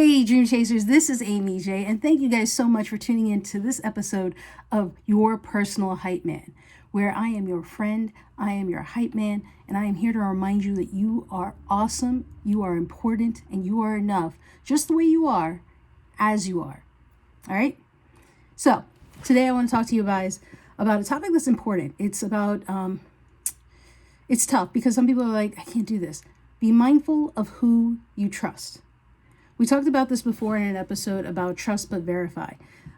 Hey, Dream Chasers, this is Aimee J, and thank you guys so much for tuning in to this episode of Your Personal Hype Man, where I am your friend, I am your hype man, and I am here to remind you that you are awesome, you are important, and you are enough, just the way you are, as you are. All right? So, today I want to talk to you guys about a topic that's important. It's about, it's tough because some people are like, I can't do this. Be mindful of who you trust. We talked about this before in an episode about trust but verify.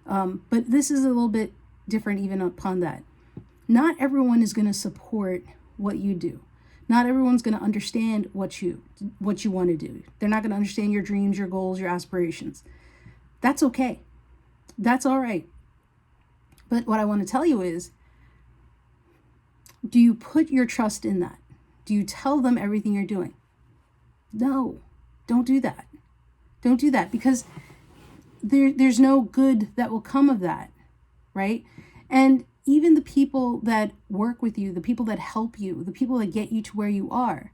But this is a little bit different even upon that. Not everyone is going to support what you do. Not everyone's going to understand what you want to do. They're not going to understand your dreams, your goals, your aspirations. That's okay. That's all right. But what I want to tell you is, do you put your trust in that? Do you tell them everything you're doing? No, don't do that. Don't do that, because there's no good that will come of that, right? And even the people that work with you, the people that help you, the people that get you to where you are,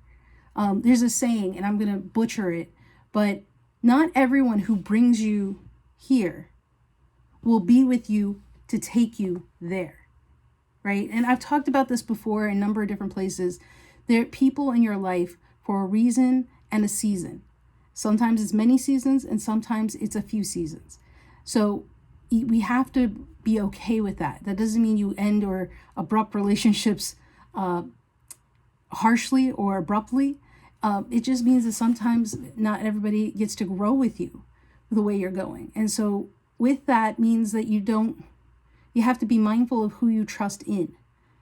there's a saying, and I'm going to butcher it, but not everyone who brings you here will be with you to take you there, right? And I've talked about this before in a number of different places. There are people in your life for a reason and a season. Sometimes it's many seasons and sometimes it's a few seasons. So we have to be okay with that. That doesn't mean you end or abrupt relationships harshly or abruptly. It just means that sometimes not everybody gets to grow with you the way you're going. And so with that means that you have to be mindful of who you trust in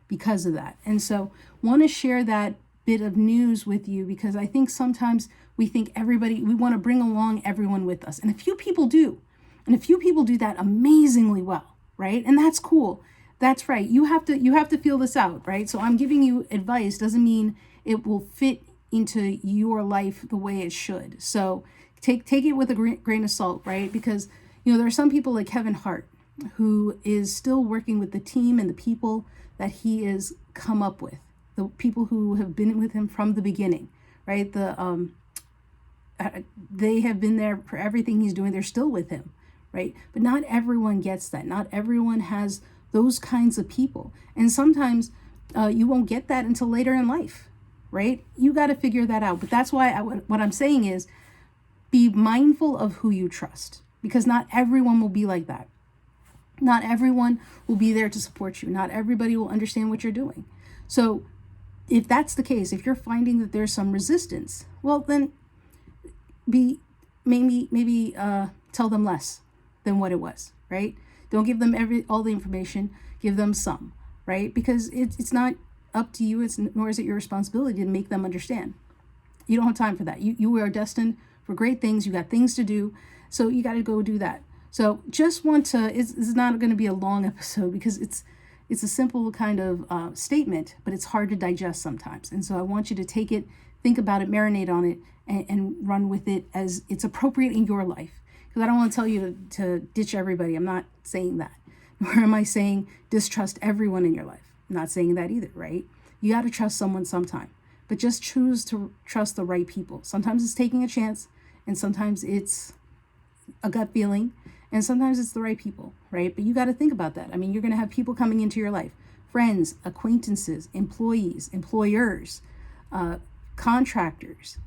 because of that. And so want to share that bit of news with you because I think sometimes we think we want to bring along everyone with us. And a few people do. And a few people do that amazingly well, right? And that's cool. That's right. You have to feel this out, right? So I'm giving you advice doesn't mean it will fit into your life the way it should. So take it with a grain of salt, right? Because, there are some people like Kevin Hart who is still working with the team and the people that he has come up with, the people who have been with him from the beginning, right? They have been there for everything he's doing. They're still with him, right? But not everyone gets that. Not everyone has those kinds of people. And sometimes you won't get that until later in life, right? You got to figure that out. But that's why what I'm saying is be mindful of who you trust, because not everyone will be like that. Not everyone will be there to support you. Not everybody will understand what you're doing. So if that's the case, if you're finding that there's some resistance, well, then maybe tell them less than what it was, right? Don't give them all the information, give them some, right? Because it's not up to you, nor is it your responsibility to make them understand. You don't have time for that. You are destined for great things. You got things to do, so you got to go do that. So just it's not going to be a long episode because it's a simple kind of statement, but it's hard to digest sometimes. And so I want you to take it, think about it, marinate on it, and run with it as it's appropriate in your life. Because I don't want to tell you to ditch everybody. I'm not saying that. Nor am I saying distrust everyone in your life. I'm not saying that either, right? You got to trust someone sometime. But just choose to trust the right people. Sometimes it's taking a chance, and sometimes it's a gut feeling, and sometimes it's the right people, right? But you got to think about that. I mean, you're going to have people coming into your life. Friends, acquaintances, employees, employers, contractors,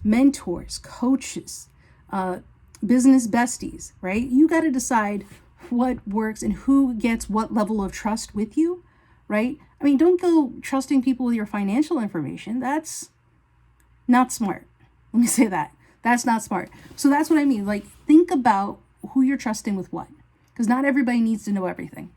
mentors, coaches, business besties, right? You got to decide what works and who gets what level of trust with you, right? I mean, don't go trusting people with your financial information. That's not smart. Let me say that. That's not smart. So that's what I mean. Like, think about who you're trusting with what, because not everybody needs to know everything.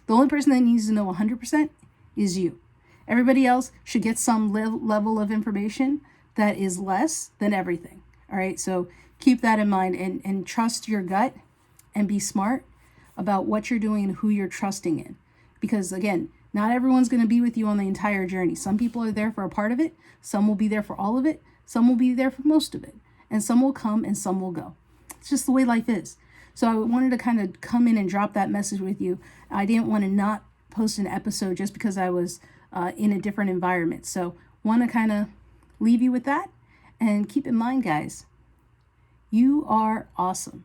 The only person that needs to know 100% is you. Everybody else should get some level of information that is less than everything. All right. So keep that in mind and trust your gut and be smart about what you're doing and who you're trusting in. Because again, not everyone's going to be with you on the entire journey. Some people are there for a part of it. Some will be there for all of it. Some will be there for most of it. And some will come and some will go. It's just the way life is. So I wanted to kind of come in and drop that message with you. I didn't want to not post an episode just because I was in a different environment. So want to kind of leave you with that. And keep in mind, guys, You are awesome.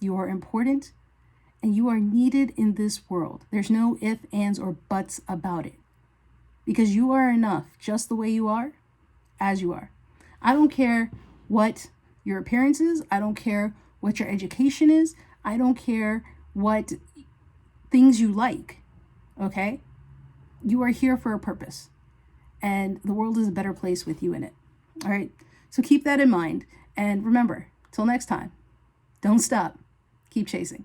You are important, and you are needed in this world. There's no ifs, ands, or buts about it. Because you are enough just the way you are, as you are. I don't care what your appearance is. I don't care what your education is. I don't care what things you like. Okay? You are here for a purpose. And the world is a better place with you in it. All right? So keep that in mind. And remember, till next time, don't stop. Keep chasing.